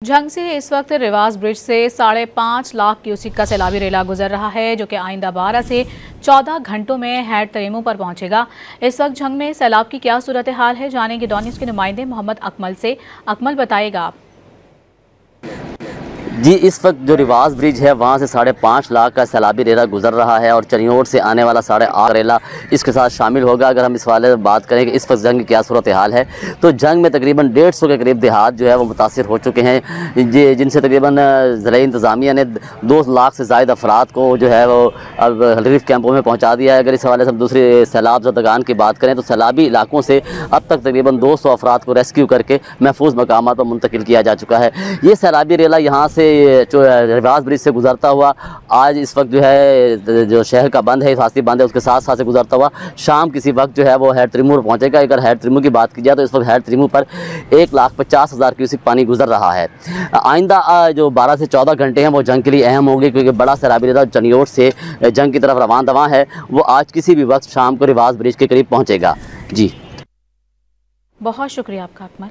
जंग से इस वक्त रिवाज ब्रिज से 5.5 लाख क्यूसिक का सैलाबी रेला गुजर रहा है, जो कि आइंदा 12 से 14 घंटों में हैड तरीमू पर पहुंचेगा। इस वक्त जंग में सैलाब की क्या सूरत हाल है, जानेंगे डॉन न्यूज़ के नुमाइंदे मोहम्मद अकमल से। अकमल, बताइएगा आप। जी, इस वक्त जो रिवाज ब्रिज है वहाँ से 5.5 लाख का सैलाबी रेला गुजर रहा है और चनियोट से आने वाला 8.5 रेला इसके साथ शामिल होगा। अगर हम इस वाले में बात करें कि इस वक्त जंग की क्या सूरत हाल है, तो जंग में तकरीबन 150 के करीब देहात जो है वो मुतासिर हो चुके हैं, जिनसे तकरीबन ज़िला इंतज़ामिया ने 2 लाख से ज़ायद अफराद को जो है वो अब रिलीफ कैंपों में पहुँचा दिया है। अगर इस हवाले से हम दूसरी सैलाब ज़दगान की बात करें तो सैलाबी इलाकों से अब तक तकरीबन 200 अफराद को रेस्क्यू करके महफूज मकामात पर मुंतकिल किया जा चुका है। ये सैलाबी रेला यहाँ से जो रिवाज ब्रिज से गुजरता हुआ आज इस वक्त जो है जो शहर का बंद है, हिफाजती बंद है, उसके साथ साथ से गुजरता हुआ शाम किसी वक्त जो है वो हैड तरीमू पहुँचेगा। अगर हैड तरीमू की बात की जाए तो इस वक्त हैड तरीमू पर 1,50,000 क्यूसिक पानी गुजर रहा है। आइंदा जो 12 से 14 घंटे हैं वो जंग के लिए अहम होंगे, क्योंकि बड़ा सैलाबी रेला चनियोट से जंग की तरफ रवान दवा है, वो आज किसी भी वक्त शाम को रिवाज ब्रिज के करीब पहुँचेगा। जी, बहुत शुक्रिया आपका अकमल।